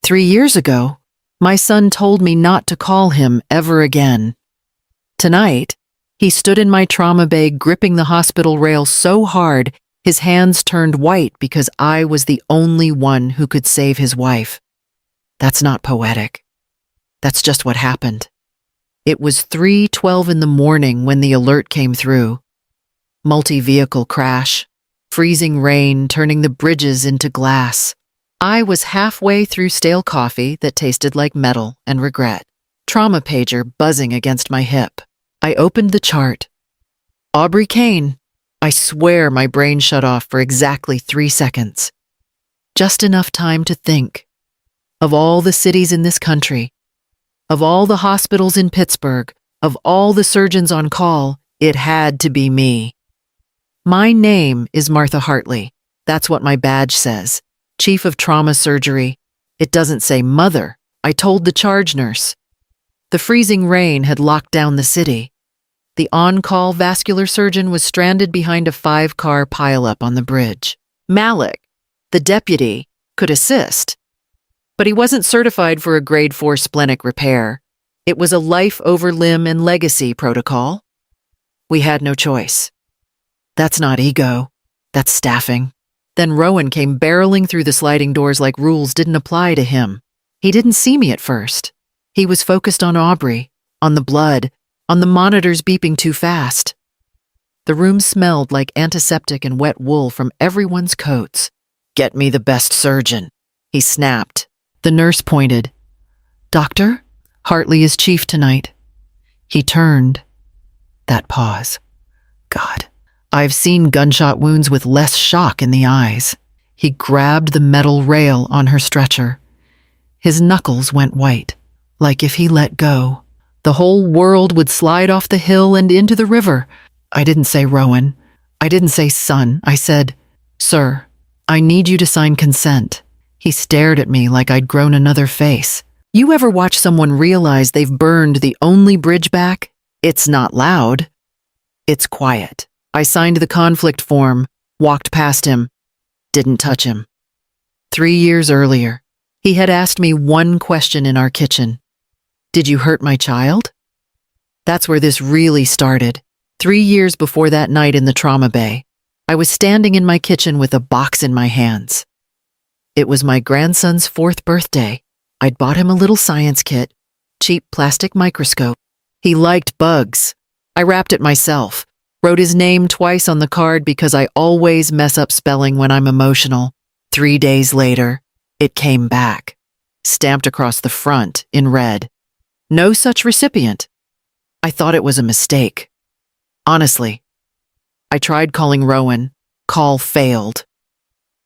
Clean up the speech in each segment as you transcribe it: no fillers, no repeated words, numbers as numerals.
3 years ago, my son told me not to call him ever again. Tonight, he stood in my trauma bay gripping the hospital rail so hard his hands turned white because I was the only one who could save his wife. That's not poetic. That's just what happened. It was 3:12 in the morning when the alert came through. Multi-vehicle crash, freezing rain turning the bridges into glass. I was halfway through stale coffee that tasted like metal and regret. Trauma pager buzzing against my hip. I opened the chart. Aubrey Kane. I swear my brain shut off for exactly 3 seconds. Just enough time to think. Of all the cities in this country, of all the hospitals in Pittsburgh, of all the surgeons on call, it had to be me. My name is Martha Hartley. That's what my badge says. Chief of Trauma Surgery. It doesn't say mother. I told the charge nurse. The freezing rain had locked down the city. The on-call vascular surgeon was stranded behind a 5-car pileup on the bridge. Malik, the deputy, could assist, but he wasn't certified for a grade 4 splenic repair. It was a life over limb and legacy protocol. We had no choice. That's not ego. That's staffing. Then Rowan came barreling through the sliding doors like rules didn't apply to him. He didn't see me at first. He was focused on Aubrey, on the blood, on the monitors beeping too fast. The room smelled like antiseptic and wet wool from everyone's coats. "Get me the best surgeon," he snapped. The nurse pointed. "Doctor, Hartley is chief tonight." He turned. That pause. God, I've seen gunshot wounds with less shock in the eyes. He grabbed the metal rail on her stretcher. His knuckles went white, like if he let go, the whole world would slide off the hill and into the river. I didn't say Rowan. I didn't say son. I said, "Sir, I need you to sign consent." He stared at me like I'd grown another face. You ever watch someone realize they've burned the only bridge back? It's not loud. It's quiet. I signed the conflict form, walked past him, didn't touch him. 3 years earlier, he had asked me one question in our kitchen. "Did you hurt my child?" That's where this really started. 3 years before that night in the trauma bay, I was standing in my kitchen with a box in my hands. It was my grandson's 4th birthday. I'd bought him a little science kit, cheap plastic microscope. He liked bugs. I wrapped it myself, wrote his name twice on the card because I always mess up spelling when I'm emotional. 3 days later, it came back, stamped across the front in red. No such recipient. I thought it was a mistake. Honestly, I tried calling Rowan. Call failed.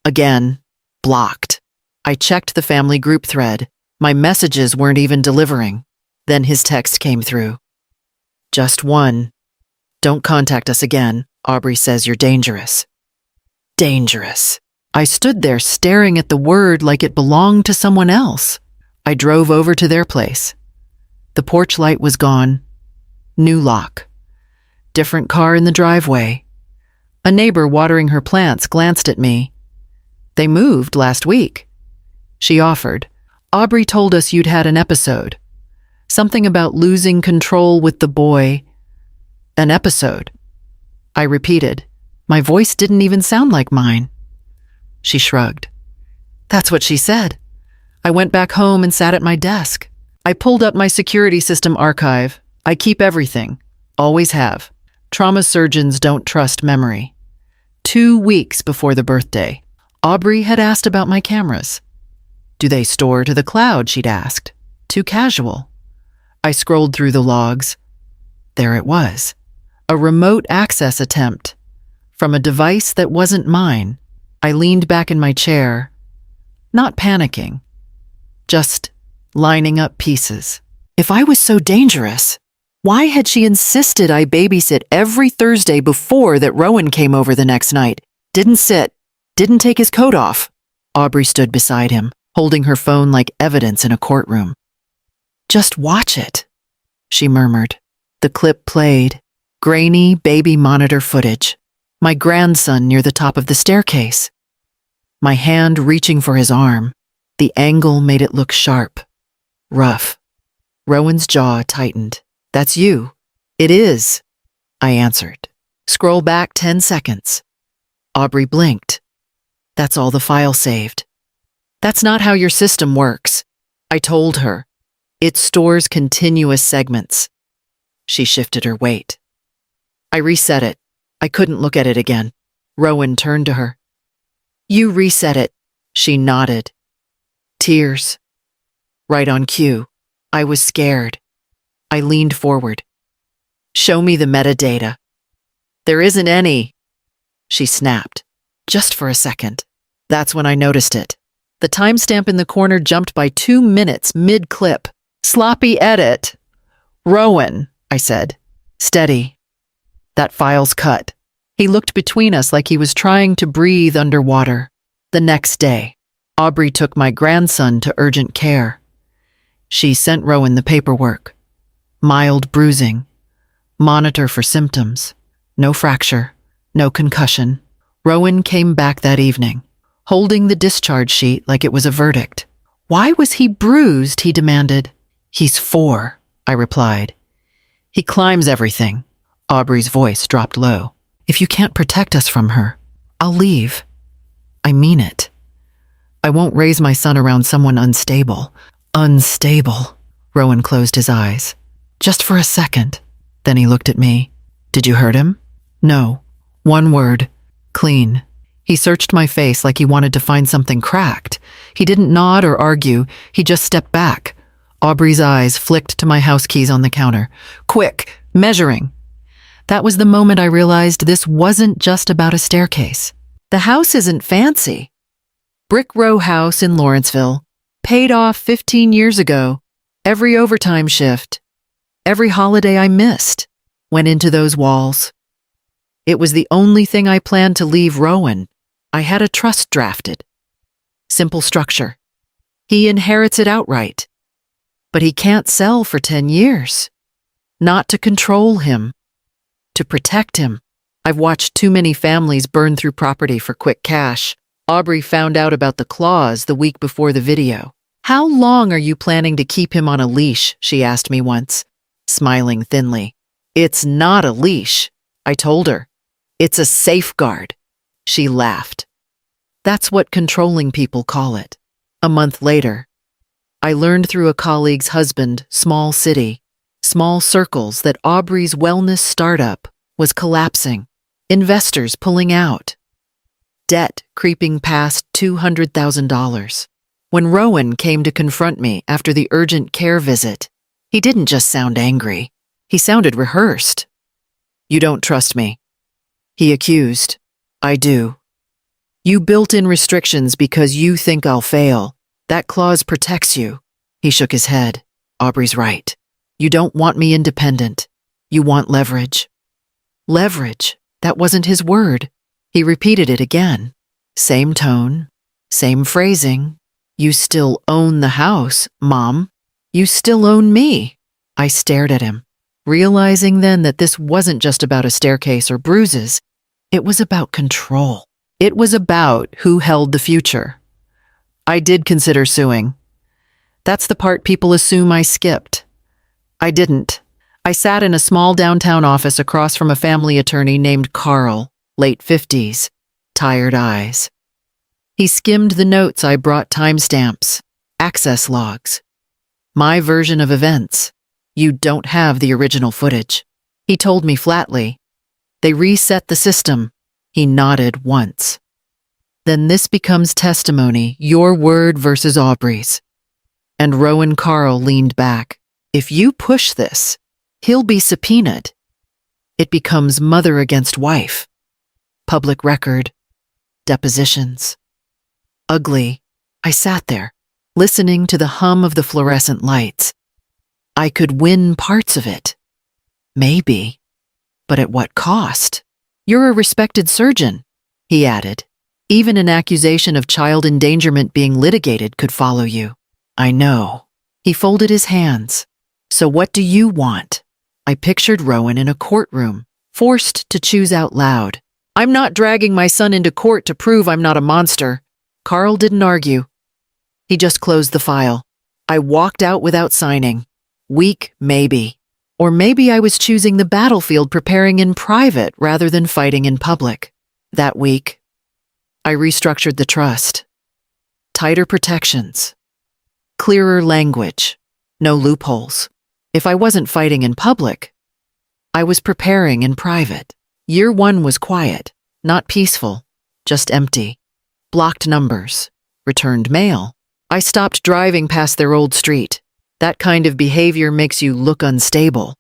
Again, blocked. I checked the family group thread. My messages weren't even delivering. Then his text came through. Just one. "Don't contact us again. Aubrey says you're dangerous." Dangerous. I stood there staring at the word like it belonged to someone else. I drove over to their place. The porch light was gone. New lock. Different car in the driveway. A neighbor watering her plants glanced at me. "They moved last week." She offered. "Aubrey told us you'd had an episode. Something about losing control with the boy." An episode. I repeated. My voice didn't even sound like mine. She shrugged. "That's what she said." I went back home and sat at my desk. I pulled up my security system archive. I keep everything. Always have. Trauma surgeons don't trust memory. 2 weeks before the birthday, Aubrey had asked about my cameras. "Do they store to the cloud?" she'd asked. Too casual. I scrolled through the logs. There it was. A remote access attempt. From a device that wasn't mine. I leaned back in my chair. Not panicking. Just lining up pieces. If I was so dangerous, why had she insisted I babysit every Thursday before that Rowan came over the next night? Didn't sit. Didn't take his coat off. Aubrey stood beside him, holding her phone like evidence in a courtroom. "Just watch it," she murmured. The clip played. Grainy baby monitor footage. My grandson near the top of the staircase. My hand reaching for his arm. The angle made it look sharp, rough. Rowan's jaw tightened. "That's you." "It is," I answered. "Scroll back 10 seconds. Aubrey blinked. "That's all the file saved." "That's not how your system works," I told her. "It stores continuous segments." She shifted her weight. I reset it. I couldn't look at it again. Rowan turned to her. "You reset it." She nodded. Tears. Right on cue. I was scared. I leaned forward. "Show me the metadata." "There isn't any," she snapped. Just for a second. That's when I noticed it. The timestamp in the corner jumped by 2 minutes mid-clip. "Sloppy edit." "Rowan," I said. "Steady. That file's cut." He looked between us like he was trying to breathe underwater. The next day, Aubrey took my grandson to urgent care. She sent Rowan the paperwork. Mild bruising. Monitor for symptoms. No fracture. No concussion. Rowan came back that evening, holding the discharge sheet like it was a verdict. "Why was he bruised?" he demanded. "He's 4, I replied. "He climbs everything." Aubrey's voice dropped low. "If you can't protect us from her, I'll leave. I mean it. I won't raise my son around someone unstable." "Unstable." Rowan closed his eyes. Just for a second. Then he looked at me. "Did you hurt him?" "No. One word. Clean." He searched my face like he wanted to find something cracked. He didn't nod or argue. He just stepped back. Aubrey's eyes flicked to my house keys on the counter. "Quick, measuring." That was the moment I realized this wasn't just about a staircase. The house isn't fancy. Brick row house in Lawrenceville. Paid off 15 years ago. Every overtime shift. Every holiday I missed went into those walls. It was the only thing I planned to leave Rowan. I had a trust drafted. Simple structure. He inherits it outright. But he can't sell for 10 years. Not to control him. To protect him. I've watched too many families burn through property for quick cash. Aubrey found out about the clause the week before the video. "How long are you planning to keep him on a leash?" she asked me once, smiling thinly. "It's not a leash," I told her. "It's a safeguard." She laughed. That's what controlling people call it. A month later, I learned through a colleague's husband, small city, small circles, that Aubrey's wellness startup was collapsing. Investors pulling out. Debt creeping past $200,000. When Rowan came to confront me after the urgent care visit, he didn't just sound angry. He sounded rehearsed. "You don't trust me," he accused. "I do. You built in restrictions because you think I'll fail. That clause protects you." He shook his head. "Aubrey's right. You don't want me independent. You want leverage." Leverage. That wasn't his word. He repeated it again. Same tone, same phrasing. "You still own the house, Mom. You still own me." I stared at him, realizing then that this wasn't just about a staircase or bruises. It was about control. It was about who held the future. I did consider suing. That's the part people assume I skipped. I didn't. I sat in a small downtown office across from a family attorney named Carl, late 50s, tired eyes. He skimmed the notes I brought, timestamps, access logs. My version of events. "You don't have the original footage." He told me flatly. "They reset the system." He nodded once. "Then this becomes testimony, your word versus Aubrey's." And Rowan Carl leaned back. "If you push this, he'll be subpoenaed. It becomes mother against wife. Public record. Depositions." Ugly. I sat there, listening to the hum of the fluorescent lights. I could win parts of it. Maybe. But at what cost? "You're a respected surgeon," he added. "Even an accusation of child endangerment being litigated could follow you." "I know." He folded his hands. "So what do you want?" I pictured Rowan in a courtroom, forced to choose out loud. "I'm not dragging my son into court to prove I'm not a monster." Carl didn't argue. He just closed the file. I walked out without signing. Weak, maybe. Or maybe I was choosing the battlefield, preparing in private rather than fighting in public. That week, I restructured the trust. Tighter protections. Clearer language. No loopholes. If I wasn't fighting in public, I was preparing in private. Year 1 was quiet, not peaceful, just empty. Blocked numbers. Returned mail. I stopped driving past their old street. That kind of behavior makes you look unstable.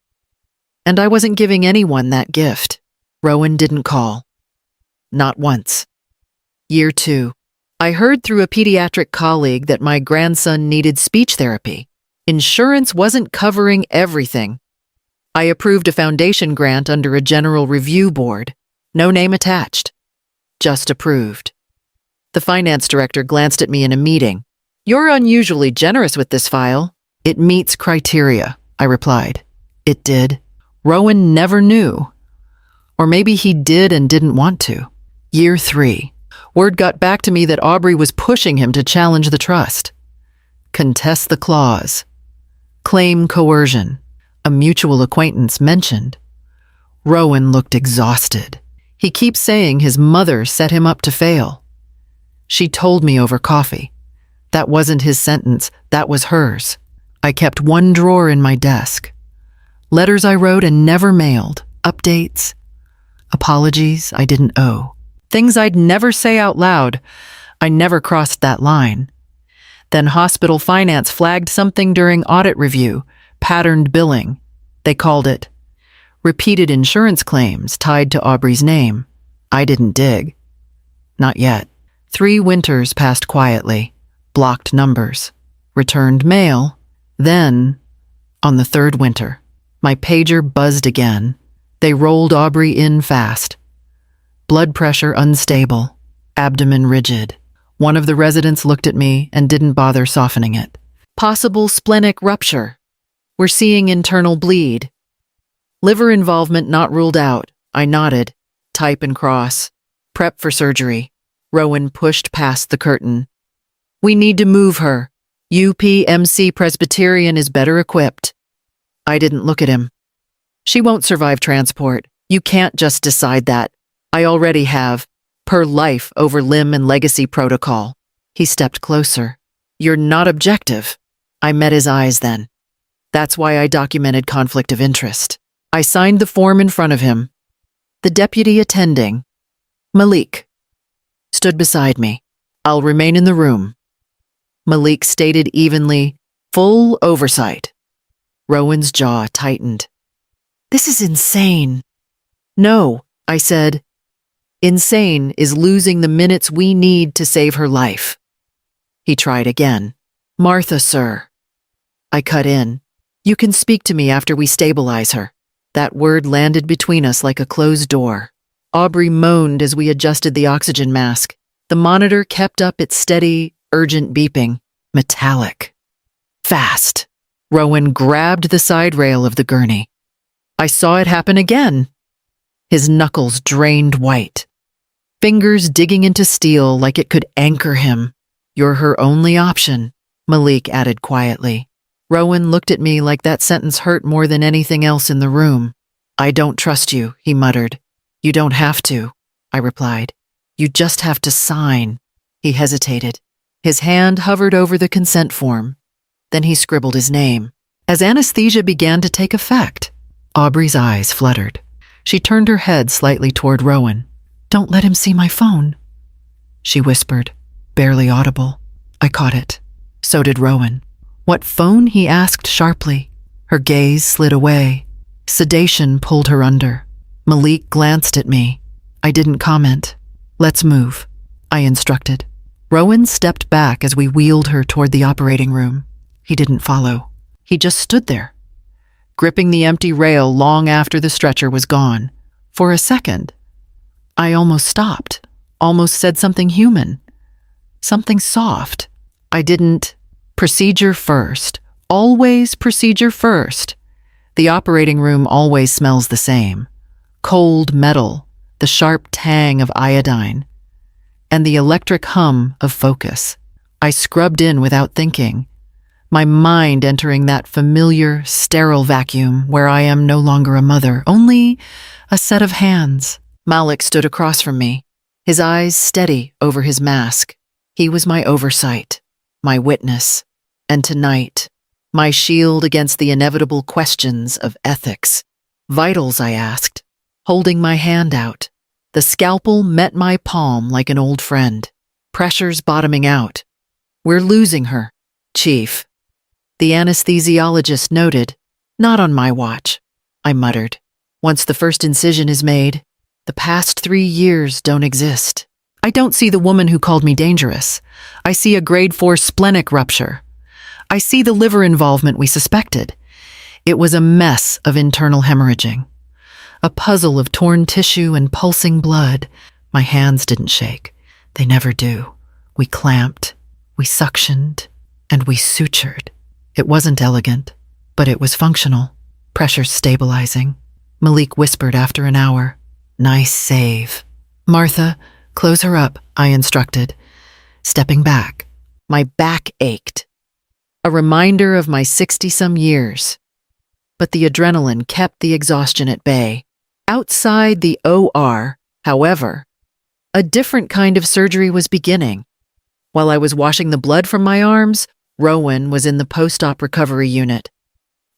And I wasn't giving anyone that gift. Rowan didn't call. Not once. Year 2. I heard through a pediatric colleague that my grandson needed speech therapy. Insurance wasn't covering everything. I approved a foundation grant under a general review board. No name attached. Just approved. The finance director glanced at me in a meeting. "You're unusually generous with this file." "It meets criteria," I replied. It did. Rowan never knew. Or maybe he did and didn't want to. Year 3. Word got back to me that Aubrey was pushing him to challenge the trust. Contest the clause. Claim coercion. A mutual acquaintance mentioned. Rowan looked exhausted. He keeps saying his mother set him up to fail. She told me over coffee. That wasn't his sentence, that was hers. I kept one drawer in my desk. Letters I wrote and never mailed. Updates. Apologies I didn't owe. Things I'd never say out loud. I never crossed that line. Then hospital finance flagged something during audit review. Patterned billing, they called it. Repeated insurance claims tied to Aubrey's name. I didn't dig. Not yet. 3 winters passed quietly. Blocked numbers. Returned mail. Then, on the 3rd winter, my pager buzzed again. They rolled Aubrey in fast. Blood pressure unstable. Abdomen rigid. One of the residents looked at me and didn't bother softening it. Possible splenic rupture. We're seeing internal bleed. Liver involvement not ruled out. I nodded. Type and cross. Prep for surgery. Rowan pushed past the curtain. We need to move her. UPMC Presbyterian is better equipped. I didn't look at him. She won't survive transport. You can't just decide that. I already have. Per life over limb and legacy protocol. He stepped closer. You're not objective. I met his eyes then. That's why I documented conflict of interest. I signed the form in front of him. The deputy attending, Malik, stood beside me. I'll remain in the room. Malik stated evenly, full oversight. Rowan's jaw tightened. This is insane. No, I said. Insane is losing the minutes we need to save her life. He tried again. Martha, sir. I cut in. You can speak to me after we stabilize her. That word landed between us like a closed door. Aubrey moaned as we adjusted the oxygen mask. The monitor kept up its steady, urgent beeping. Metallic. Fast. Rowan grabbed the side rail of the gurney. I saw it happen again. His knuckles drained white. Fingers digging into steel like it could anchor him. You're her only option, Malik added quietly. Rowan looked at me like that sentence hurt more than anything else in the room. I don't trust you, he muttered. You don't have to, I replied. You just have to sign. He hesitated. His hand hovered over the consent form. Then he scribbled his name. As anesthesia began to take effect, Aubrey's eyes fluttered. She turned her head slightly toward Rowan. Don't let him see my phone, she whispered, barely audible. I caught it. So did Rowan. What phone? He asked sharply. Her gaze slid away. Sedation pulled her under. Malik glanced at me. I didn't comment. Let's move, I instructed. Rowan stepped back as we wheeled her toward the operating room. He didn't follow. He just stood there, gripping the empty rail long after the stretcher was gone. For a second, I almost stopped, almost said something human, something soft. I didn't. Procedure first. Always procedure first. The operating room always smells the same. Cold metal, the sharp tang of iodine, and the electric hum of focus. I scrubbed in without thinking, my mind entering that familiar, sterile vacuum where I am no longer a mother, only a set of hands. Malik stood across from me, his eyes steady over his mask. He was my oversight, my witness, and tonight, my shield against the inevitable questions of ethics. Vitals, I asked, holding my hand out. The scalpel met my palm like an old friend. Pressure's bottoming out. We're losing her, Chief. The anesthesiologist noted. Not on my watch, I muttered. Once the first incision is made, the past 3 years don't exist. I don't see the woman who called me dangerous. I see a grade 4 splenic rupture. I see the liver involvement we suspected. It was a mess of internal hemorrhaging. A puzzle of torn tissue and pulsing blood. My hands didn't shake. They never do. We clamped, we suctioned, and we sutured. It wasn't elegant, but it was functional. Pressure stabilizing. Malik whispered after an hour. Nice save. Martha, close her up, I instructed. Stepping back. My back ached. A reminder of my 60-some years. But the adrenaline kept the exhaustion at bay. Outside the OR, however, a different kind of surgery was beginning. While I was washing the blood from my arms, Rowan was in the post-op recovery unit.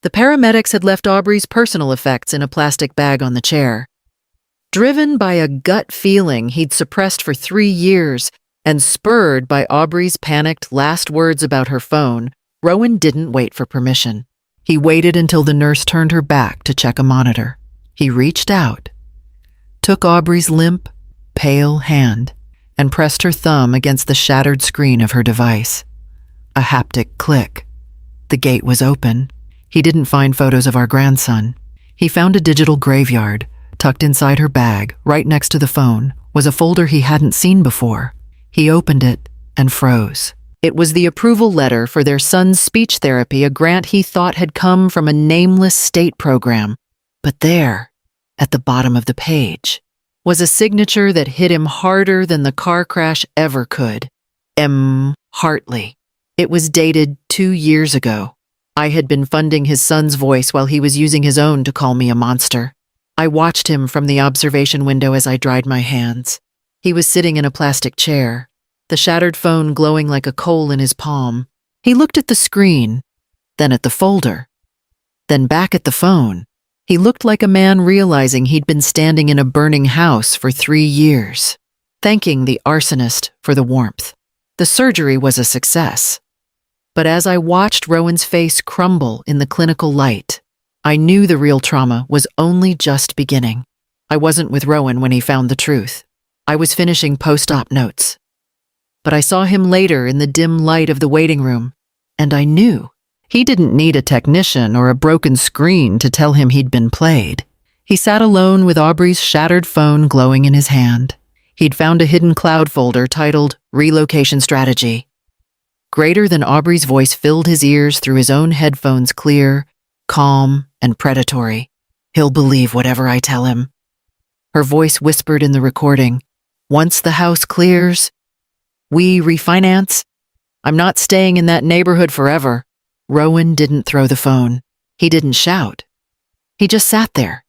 The paramedics had left Aubrey's personal effects in a plastic bag on the chair. Driven by a gut feeling he'd suppressed for 3 years and spurred by Aubrey's panicked last words about her phone, Rowan didn't wait for permission. He waited until the nurse turned her back to check a monitor. He reached out, took Aubrey's limp, pale hand, and pressed her thumb against the shattered screen of her device. A haptic click. The gate was open. He didn't find photos of our grandson. He found a digital graveyard. Tucked inside her bag, right next to the phone, was a folder he hadn't seen before. He opened it and froze. It was the approval letter for their son's speech therapy, a grant he thought had come from a nameless state program. But there, at the bottom of the page, was a signature that hit him harder than the car crash ever could. M. Hartley. It was dated 2 years ago. I had been funding his son's voice while he was using his own to call me a monster. I watched him from the observation window as I dried my hands. He was sitting in a plastic chair, the shattered phone glowing like a coal in his palm. He looked at the screen, then at the folder, then back at the phone. He looked like a man realizing he'd been standing in a burning house for 3 years, thanking the arsonist for the warmth. The surgery was a success. But as I watched Rowan's face crumble in the clinical light, I knew the real trauma was only just beginning. I wasn't with Rowan when he found the truth. I was finishing post-op notes. But I saw him later in the dim light of the waiting room, and I knew he didn't need a technician or a broken screen to tell him he'd been played. He sat alone with Aubrey's shattered phone glowing in his hand. He'd found a hidden cloud folder titled Relocation Strategy. Greater than Aubrey's voice filled his ears through his own headphones, clear, calm, and predatory. He'll believe whatever I tell him. Her voice whispered in the recording. Once the house clears, we refinance. I'm not staying in that neighborhood forever. Rowan didn't throw the phone. He didn't shout. He just sat there.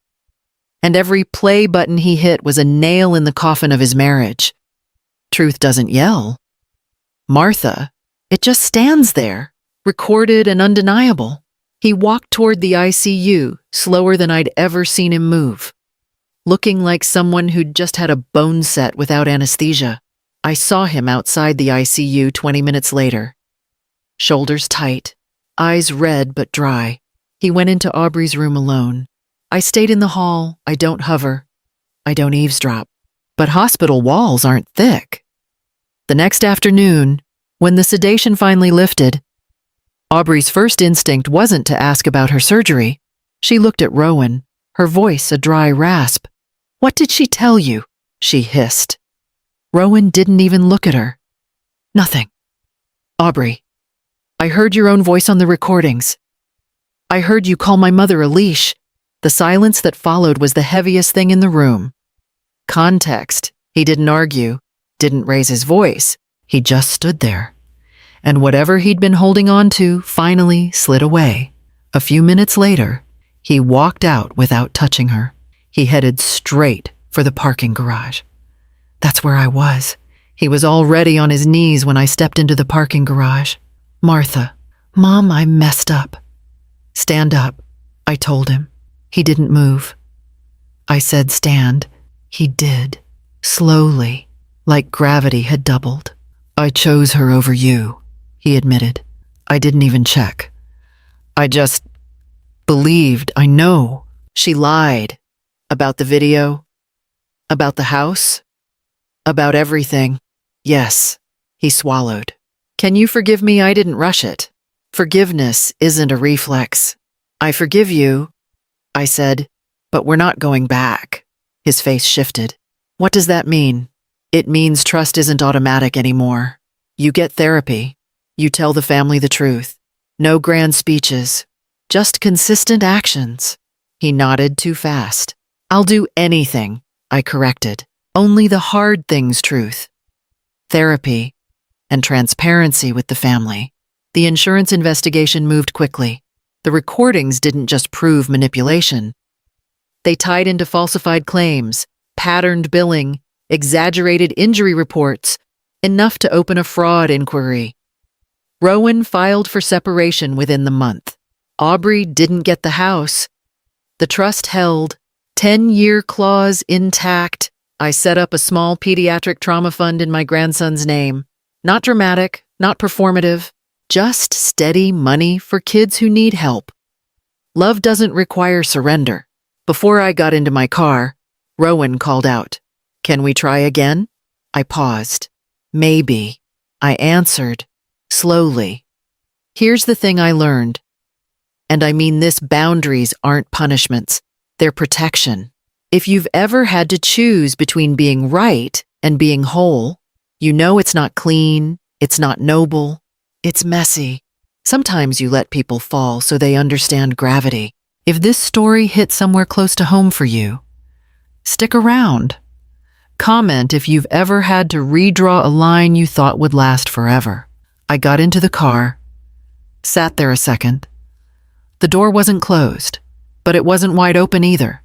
And every play button he hit was a nail in the coffin of his marriage. Truth doesn't yell. Martha, it just stands there, recorded and undeniable. He walked toward the ICU, slower than I'd ever seen him move, looking like someone who'd just had a bone set without anesthesia. I saw him outside the ICU 20 minutes later. Shoulders tight, eyes red but dry. He went into Aubrey's room alone. I stayed in the hall. I don't hover. I don't eavesdrop. But hospital walls aren't thick. The next afternoon, when the sedation finally lifted, Aubrey's first instinct wasn't to ask about her surgery. She looked at Rowan, her voice a dry rasp. What did she tell you? She hissed. Rowan didn't even look at her. Nothing. Aubrey, I heard your own voice on the recordings. I heard you call my mother a leash. The silence that followed was the heaviest thing in the room. Context. He didn't argue, didn't raise his voice. He just stood there. and whatever he'd been holding on to finally slid away. A few minutes later, he walked out without touching her. He headed straight for the parking garage. That's where I was. He was already on his knees when I stepped into the parking garage. "Martha, Mom, I messed up." "Stand up," I told him. He didn't move. I said stand. He did, slowly, like gravity had doubled. "I chose her over you," he admitted. "I didn't even check. I just believed, I know." She lied. About the video? About the house? About everything. Yes, he swallowed. "Can you forgive me? I didn't rush it. Forgiveness isn't a reflex." "I forgive you," I said, "but we're not going back." His face shifted. "What does that mean?" "It means trust isn't automatic anymore. You get therapy. You tell the family the truth. No grand speeches. Just consistent actions." He nodded too fast. "I'll do anything," I corrected. "Only the hard things, truth. Therapy and transparency with the family." The insurance investigation moved quickly. The recordings didn't just prove manipulation. They tied into falsified claims, patterned billing, exaggerated injury reports, enough to open a fraud inquiry. Rowan filed for separation within the month. Aubrey didn't get the house. The trust held, 10-year clause intact. I set up a small pediatric trauma fund in my grandson's name. Not dramatic, not performative, just steady money for kids who need help. Love doesn't require surrender. Before I got into my car, Rowan called out, "Can we try again?" I paused. "Maybe," I answered, slowly. "Here's the thing I learned. And I mean this, boundaries aren't punishments. They're protection. If you've ever had to choose between being right and being whole, you know it's not clean, it's not noble, it's messy. Sometimes you let people fall so they understand gravity. If this story hit somewhere close to home for you, stick around. Comment if you've ever had to redraw a line you thought would last forever. I got into the car, sat there a second. The door wasn't closed, but it wasn't wide open either.